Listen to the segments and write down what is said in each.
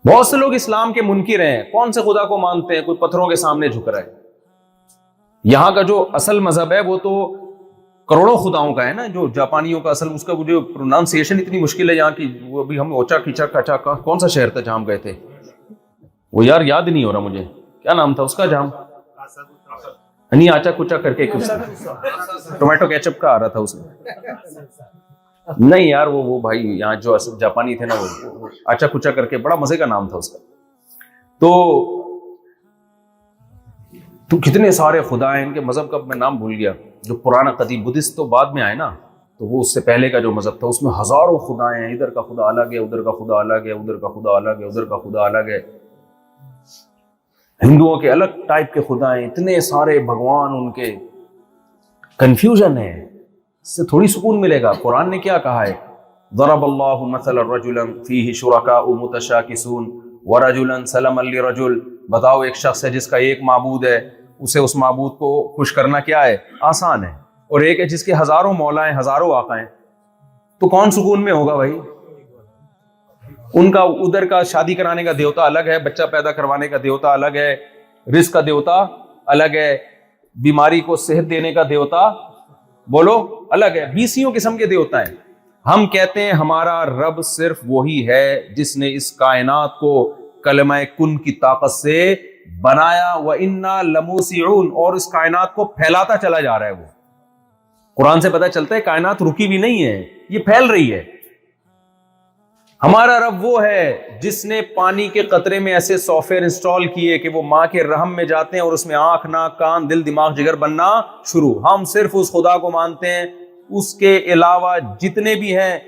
بہت سے لوگ اسلام کے منکر ہیں، کون سے خدا کو مانتے ہیں؟ کوئی پتھروں کے سامنے جھک رہا ہے۔ یہاں کا جو اصل مذہب ہے وہ تو کروڑوں خداؤں کا ہے نا، جو جاپانیوں کا اصل، اس کا جو پروناؤنسیشن اتنی مشکل ہے یہاں کی، وہ بھی ہم اوچا کھچا کچا کا کون سا شہر تھا جہاں ہم گئے تھے، وہ یار یاد نہیں ہو رہا مجھے، کیا نام تھا اس کا، جہاں نہیں آچا کچا کر کے کچھ ٹومیٹو کیچپ کا آ رہا تھا اس میں، نہیں یار وہ بھائی یہاں جو جاپانی تھے نا، وہ آچا کچا کر کے بڑا مزے کا نام تھا اس کا۔ تو کتنے سارے خدا ہیں ان کے مذہب کا، میں نام بھول گیا، جو پرانا قدیم بدھسٹ تو بعد میں آئے نا، تو وہ اس سے پہلے کا جو مذہب تھا اس میں ہزاروں خدا ہیں، ادھر کا خدا الگ ہے، ادھر کا خدا الگ ہے، ادھر کا خدا الگ ہے، ادھر کا خدا الگ ہے۔ ہندوؤں کے الگ ٹائپ کے خدا ہیں، اتنے سارے بھگوان ان کے، کنفیوژن ہے، اس سے تھوڑی سکون ملے گا۔ قرآن نے کیا کہا ہے؟ ضرب اللہ مثلا رجلا فیہ شرکاء متشاکسون ورجلا سلما لرجل، بتاؤ ایک شخص ہے جس کا ایک معبود ہے، اسے اس معبود کو خوش کرنا کیا ہے؟ آسان ہے، اور ایک ہے جس کے ہزاروں مولا ہیں، ہزاروں آقا ہیں، تو کون سکون میں ہوگا بھائی؟ ان کا ادھر کا شادی کرانے کا دیوتا الگ ہے، بچہ پیدا کروانے کا دیوتا الگ ہے، رزق کا دیوتا الگ ہے، بیماری کو صحت دینے کا دیوتا بولو الگ ہے، 20 قسم کے دیوتا ہیں۔ ہم کہتے ہیں ہمارا رب صرف وہی ہے جس نے اس کائنات کو کلمہ کن کی طاقت سے بنایا، وَإِنَّا لَمُوسِعُونَ، اور اس کائنات کو پھیلاتا چلا جا رہا ہے۔ وہ قرآن سے پتہ چلتا ہے کائنات رکی بھی نہیں ہے، یہ پھیل رہی ہے۔ ہمارا رب وہ ہے جس نے پانی کے قطرے میں ایسے سافٹ ویئر انسٹال کیے کہ وہ ماں کے رحم میں جاتے ہیں اور اس میں آنکھ، ناک، کان، دل، دماغ، جگر بننا شروع۔ ہم صرف اس خدا کو مانتے ہیں، اس کے علاوہ جتنے بھی ہیں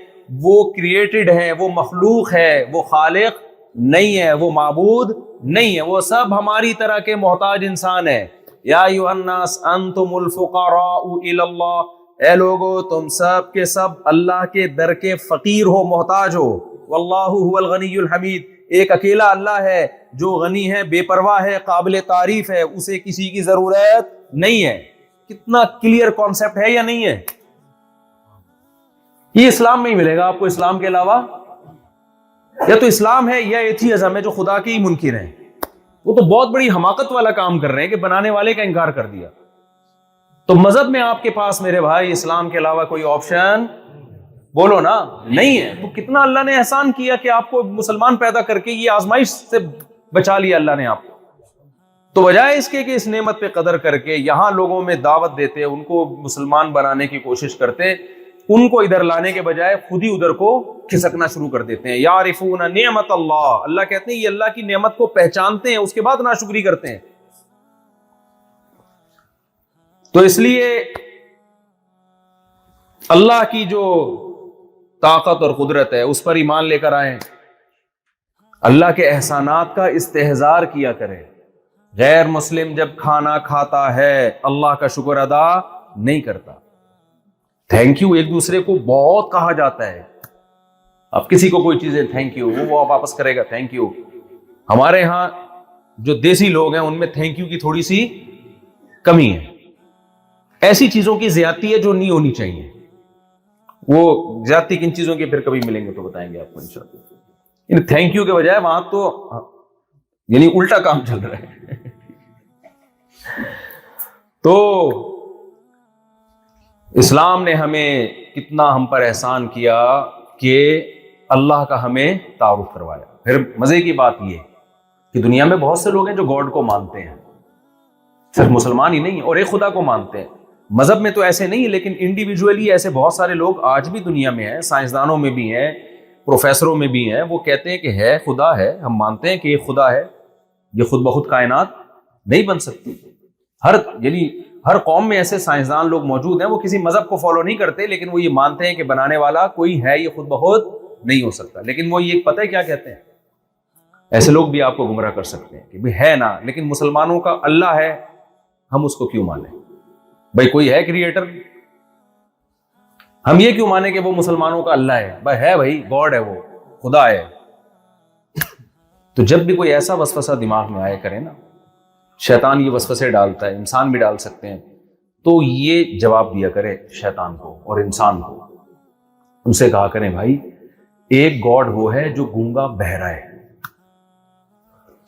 وہ کریٹڈ ہیں، وہ مخلوق ہے، وہ خالق نہیں ہے، وہ معبود نہیں ہے، وہ سب ہماری طرح کے محتاج انسان ہیں۔ یا ایھا الناس انتم الفقراء الی اللہ، اے لوگو تم سب کے سب اللہ کے در کے فقیر ہو، محتاج ہو۔ واللہ هو الغنی الحمید، ایک اکیلا اللہ ہے جو غنی ہے، بے پرواہ ہے، قابل تعریف ہے، اسے کسی کی ضرورت نہیں ہے۔ کتنا کلیئر کانسیپٹ ہے یا نہیں ہے؟ یہ اسلام میں ہی ملے گا آپ کو، اسلام کے علاوہ یا تو اسلام ہے یا ایتھیزم ہے، جو خدا کے ہی منکر ہیں۔ وہ تو بہت بڑی حماقت والا کام کر رہے ہیں کہ بنانے والے کا انکار کر دیا۔ تو مذہب میں آپ کے پاس میرے بھائی اسلام کے علاوہ کوئی آپشن بولو نا نہیں ہے۔ تو کتنا اللہ نے احسان کیا کہ آپ کو مسلمان پیدا کر کے یہ آزمائش سے بچا لیا اللہ نے آپ کو۔ تو بجائے اس کے کہ اس نعمت پہ قدر کر کے یہاں لوگوں میں دعوت دیتے، ان کو مسلمان بنانے کی کوشش کرتے، ان کو ادھر لانے کے بجائے خود ہی ادھر کو کھسکنا شروع کر دیتے ہیں۔ یعرفون نعمت اللہ، اللہ کہتے ہیں یہ اللہ کی نعمت کو پہچانتے ہیں، اس کے بعد ناشکری کرتے ہیں۔ تو اس لیے اللہ کی جو طاقت اور قدرت ہے اس پر ایمان لے کر آئیں، اللہ کے احسانات کا استحضار کیا کریں۔ غیر مسلم جب کھانا کھاتا ہے اللہ کا شکر ادا نہیں کرتا۔ تھینک یو ایک دوسرے کو بہت کہا جاتا ہے، اب کسی کو کوئی چیزیں تھینک یو، وہ واپس کرے گا تھینک یو۔ ہمارے ہاں جو دیسی لوگ ہیں ان میں تھینک یو کی تھوڑی سی کمی ہے، ایسی چیزوں کی زیادتی ہے جو نہیں ہونی چاہیے۔ وہ زیادتی کن چیزوں کی پھر کبھی ملیں گے تو بتائیں گے آپ کو انشاءاللہ۔ تھینک یو کے بجائے وہاں تو یعنی الٹا کام چل رہا ہے۔ تو اسلام نے ہمیں کتنا ہم پر احسان کیا کہ اللہ کا ہمیں تعارف کروایا۔ پھر مزے کی بات یہ کہ دنیا میں بہت سے لوگ ہیں جو گاڈ کو مانتے ہیں، صرف مسلمان ہی نہیں اور ایک خدا کو مانتے ہیں۔ مذہب میں تو ایسے نہیں، لیکن انڈیویجولی ایسے بہت سارے لوگ آج بھی دنیا میں ہیں، سائنسدانوں میں بھی ہیں، پروفیسروں میں بھی ہیں، وہ کہتے ہیں کہ ہے خدا ہے، ہم مانتے ہیں کہ یہ خدا ہے، یہ خود بخود کائنات نہیں بن سکتی۔ ہر قوم میں ایسے سائنسدان لوگ موجود ہیں، وہ کسی مذہب کو فالو نہیں کرتے، لیکن وہ یہ مانتے ہیں کہ بنانے والا کوئی ہے، یہ خود بخود نہیں ہو سکتا۔ لیکن وہ یہ پتہ ہے کیا کہتے ہیں؟ ایسے لوگ بھی آپ کو گمراہ کر سکتے ہیں کہ ہے نا، لیکن مسلمانوں کا اللہ ہے، ہم اس کو کیوں مانیں؟ بھائی کوئی ہے کریٹر، ہم یہ کیوں مانیں کہ وہ مسلمانوں کا اللہ ہے؟ بھائی ہے، بھائی گاڈ ہے، وہ خدا ہے۔ تو جب بھی کوئی ایسا وسوسہ دماغ میں آئے کرے نا، شیطان یہ وسوسے ڈالتا ہے، انسان بھی ڈال سکتے ہیں، تو یہ جواب دیا کرے شیطان کو اور انسان کو، ان سے کہا کریں بھائی ایک گاڈ وہ ہے جو گونگا بہرا ہے،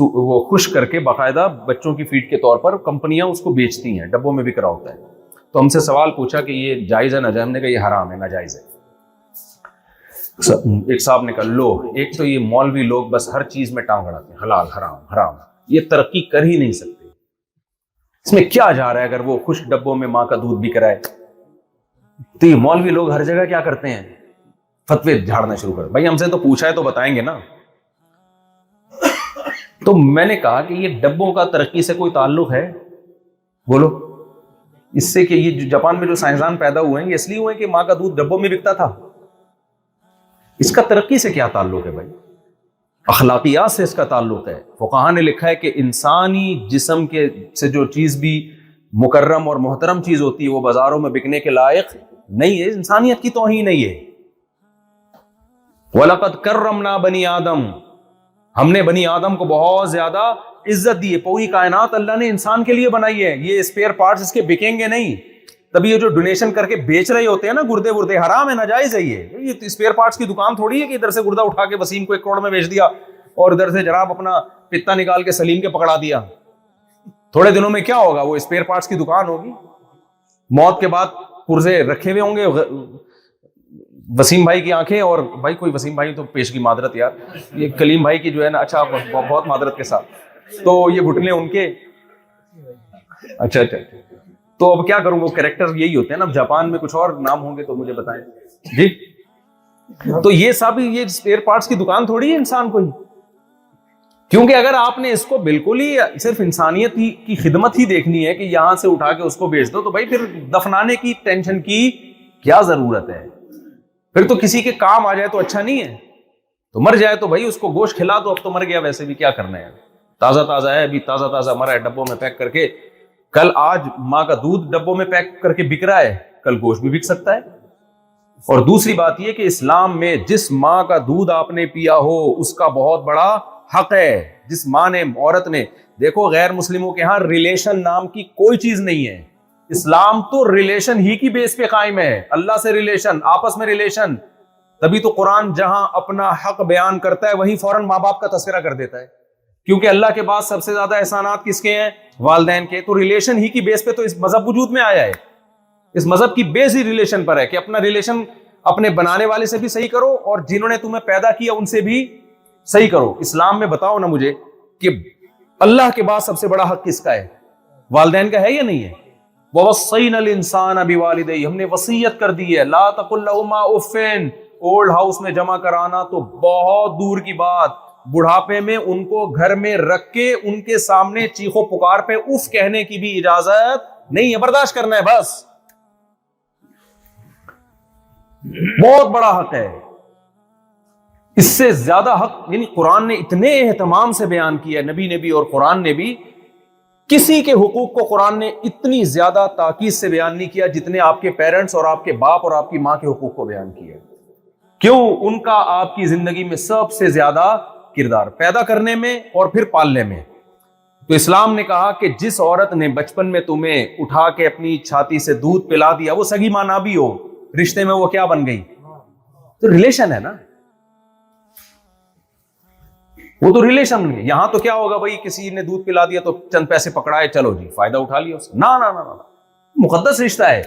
وہ خشک کر کے باقاعدہ بچوں کی فیڈ کے طور پر کمپنیاں اس کو بیچتی ہیں، ڈبوں میں بک رہا ہوتا ہے. تو ہم سے سوال پوچھا کہ یہ جائز ہے ناجائز؟ ہم نے کہا یہ حرام ہے، ناجائز ہے. ایک صاحب نے کہا لو، ایک تو یہ مولوی لوگ بس ہر چیز میں ٹانگ اڑاتے ہیں، حلال حرام حرام، یہ ترقی کر ہی نہیں سکتے. اس میں کیا جا رہا ہے اگر وہ خشک ڈبوں میں ماں کا دودھ بک رہا ہے؟ تو یہ مولوی لوگ ہر جگہ کیا کرتے ہیں؟ فتوے جھاڑنا شروع کر. بھائی ہم سے تو پوچھا ہے تو بتائیں گے نا. تو میں نے کہا کہ یہ ڈبوں کا ترقی سے کوئی تعلق ہے؟ بولو. اس سے کہ یہ جاپان میں جو سائنسدان پیدا ہوئے ہیں یہ اس لیے ہوئے کہ ماں کا دودھ ڈبوں میں بکتا تھا. اس کا ترقی سے کیا تعلق ہے بھائی؟ اخلاقیات سے اس کا تعلق ہے. فقہاء نے لکھا ہے کہ انسانی جسم کے سے جو چیز بھی مکرم اور محترم چیز ہوتی ہے وہ بازاروں میں بکنے کے لائق نہیں ہے، انسانیت کی توہین نہیں ہے. وَلَقَدْ كَرَّمْنَا بَنِي آدم، ہم نے بنی آدم کو بہت زیادہ عزت دی ہے. پوری کائنات اللہ نے انسان کے لیے بنائی ہے. یہ اسپیئر پارٹس اس کے بکیں گے نہیں. تبھی یہ جو ڈونیشن کر کے بیچ رہے ہوتے ہیں نا گردے وردے، حرام ہے، ناجائز ہے. یہ اسپیئر پارٹس کی دکان تھوڑی ہے کہ ادھر سے گردہ اٹھا کے وسیم کو 1 کروڑ میں بیچ دیا اور ادھر سے جناب اپنا پتا نکال کے سلیم کے پکڑا دیا. تھوڑے دنوں میں کیا ہوگا؟ وہ اسپیئر پارٹس کی دکان ہوگی. موت کے بعد پرزے رکھے ہوئے ہوں گے وسیم بھائی کی آنکھیں، اور بھائی کوئی وسیم بھائی تو پیش کی معذرت یار، یہ کلیم بھائی کی جو ہے نا، اچھا بہت معذرت کے ساتھ، تو یہ گھٹنے ان کے، اچھا. تو اب کیا کروں؟ وہ کریکٹر یہی ہوتے ہیں نا. اب جاپان میں کچھ اور نام ہوں گے تو مجھے بتائیں جی. تو یہ سب یہ اسپیئر پارٹس کی دکان تھوڑی ہے انسان کو ہی. کیونکہ اگر آپ نے اس کو بالکل ہی صرف انسانیت کی خدمت ہی دیکھنی ہے کہ یہاں سے اٹھا کے اس کو بیچ دو، تو بھائی پھر دفنانے کی ٹینشن کی کیا ضرورت ہے؟ پھر تو کسی کے کام آ جائے تو اچھا نہیں ہے. تو مر جائے تو بھائی اس کو گوشت کھلا دو. اب تو مر گیا، ویسے بھی کیا کرنا ہے، تازہ تازہ ہے، ابھی تازہ تازہ مرا ہے ڈبوں میں پیک کر کے. کل آج ماں کا دودھ ڈبوں میں پیک کر کے بک رہا ہے، کل گوشت بھی بک سکتا ہے. اور دوسری بات یہ کہ اسلام میں جس ماں کا دودھ آپ نے پیا ہو اس کا بہت بڑا حق ہے. جس ماں نے، عورت نے، دیکھو غیر مسلموں کے ہاں ریلیشن نام کی کوئی چیز نہیں ہے. اسلام تو ریلیشن ہی کی بیس پہ قائم ہے. اللہ سے ریلیشن، آپس میں ریلیشن. تبھی تو قرآن جہاں اپنا حق بیان کرتا ہے وہیں فوراً ماں باپ کا تذکرہ کر دیتا ہے، کیونکہ اللہ کے بعد سب سے زیادہ احسانات کس کے ہیں؟ والدین کے. تو ریلیشن ہی کی بیس پہ تو اس مذہب وجود میں آیا ہے. اس مذہب کی بیس ہی ریلیشن پر ہے کہ اپنا ریلیشن اپنے بنانے والے سے بھی صحیح کرو اور جنہوں نے تمہیں پیدا کیا ان سے بھی صحیح کرو. اسلام میں بتاؤ نا مجھے کہ اللہ کے بعد سب سے بڑا حق کس کا ہے؟ والدین کا ہے یا نہیں ہے؟ وَوَصَّيْنَا الْإِنسَانَ بِوَالِدَيْهِ، ہم نے وصیت کر دی ہے. لَا تَقُلْ لَهُمَا اُفٍّ، اولڈ ہاؤس میں جمع کرانا تو بہت دور کی بات. بڑھاپے میں ان کو گھر میں رکھ کے ان کے سامنے چیخو پکار پہ اف کہنے کی بھی اجازت نہیں ہے. برداشت کرنا ہے بس. بہت بڑا حق ہے. اس سے زیادہ حق یعنی قرآن نے اتنے اہتمام سے بیان کیا ہے، نبی نے بھی اور قرآن نے بھی. کسی کے حقوق کو قرآن نے اتنی زیادہ تاکید سے بیان نہیں کیا جتنے آپ کے پیرنٹس اور آپ کے باپ اور آپ کی ماں کے حقوق کو بیان کیا. کیوں؟ ان کا آپ کی زندگی میں سب سے زیادہ کردار، پیدا کرنے میں اور پھر پالنے میں. تو اسلام نے کہا کہ جس عورت نے بچپن میں تمہیں اٹھا کے اپنی چھاتی سے دودھ پلا دیا، وہ سگی ماں نہ بھی ہو، رشتے میں وہ کیا بن گئی؟ تو ریلیشن ہے نا، وہ تو ریلیشن بن گئی. یہاں تو کیا ہوگا بھائی، کسی نے دودھ پلا دیا تو چند پیسے پکڑائے، چلو جی فائدہ اٹھا لیا اس کا. نا نا نا نا، مقدس رشتہ ہے.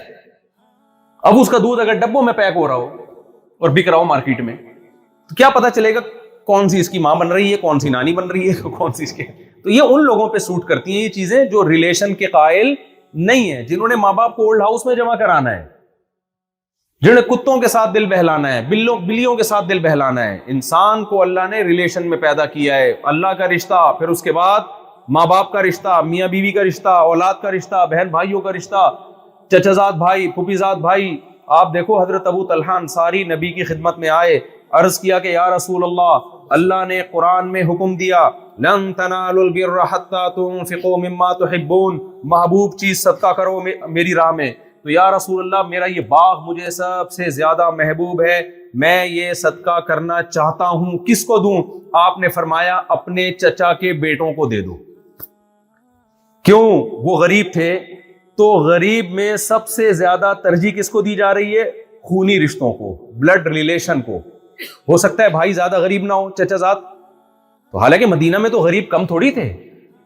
اب اس کا دودھ اگر ڈبوں میں پیک ہو رہا ہو اور بک رہا ہو مارکیٹ میں تو کیا پتا چلے گا کون سی اس کی ماں بن رہی ہے، کون سی نانی بن رہی ہے، کون سی اس کے. تو یہ ان لوگوں پہ سوٹ کرتی ہیں یہ چیزیں جو ریلیشن کے قائل نہیں ہیں، جنہوں نے ماں باپ کو اولڈ ہاؤس میں جمع کرانا ہے، جنہوں نے کتوں کے ساتھ دل بہلانا ہے، بلیوں کے ساتھ دل بہلانا ہے. انسان کو اللہ نے ریلیشن میں پیدا کیا ہے. اللہ کا رشتہ، پھر اس کے بعد ماں باپ کا رشتہ، میاں بیوی کا رشتہ، اولاد کا رشتہ، بہن بھائیوں کا رشتہ، چچا زاد بھائی، پھوپھی زاد بھائی. آپ دیکھو حضرت ابو طلحہ انصاری نبی کی خدمت میں آئے، عرض کیا کہ یا رسول اللہ نے قرآن میں حکم دیا لن تنالوا البر حتى تنفقوا مما تحبون، محبوب چیز صدقہ کرو میری راہ میں. تو یا رسول اللہ میرا یہ باغ مجھے سب سے زیادہ محبوب ہے، میں یہ صدقہ کرنا چاہتا ہوں، کس کو دوں؟ آپ نے فرمایا اپنے چچا کے بیٹوں کو دے دو. کیوں؟ وہ غریب تھے. تو غریب میں سب سے زیادہ ترجیح کس کو دی جا رہی ہے؟ خونی رشتوں کو، بلڈ ریلیشن کو. ہو سکتا ہے بھائی زیادہ غریب نہ ہو، چچا زاد تو حالانکہ مدینہ میں تو غریب کم تھوڑی تھے،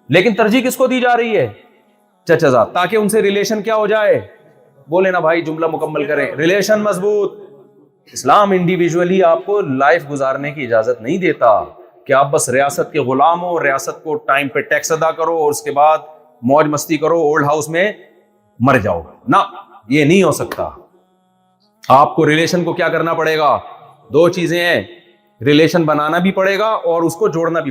لیکن ترجیح کس کو دی جا رہی ہے؟ چچا زاد، تاکہ ان سے ریلیشن کیا ہو جائے؟ بولے نا بھائی، جملہ مکمل کریں، ریلیشن مضبوط۔ اسلام انڈیویجولی آپ کو لائف گزارنے کی اجازت نہیں دیتا کہ آپ بس ریاست کے غلام ہو، ریاست کو ٹائم پہ ٹیکس ادا کرو اور اس کے بعد موج مستی کرو، اولڈ ہاؤس میں مر جاؤ۔ نہ، یہ نہیں ہو سکتا۔ آپ کو ریلیشن کو کیا کرنا پڑے گا؟ دو چیزیں ہیں، ریلیشن بنانا بھی پڑے گا اور اس کو جوڑنا بھی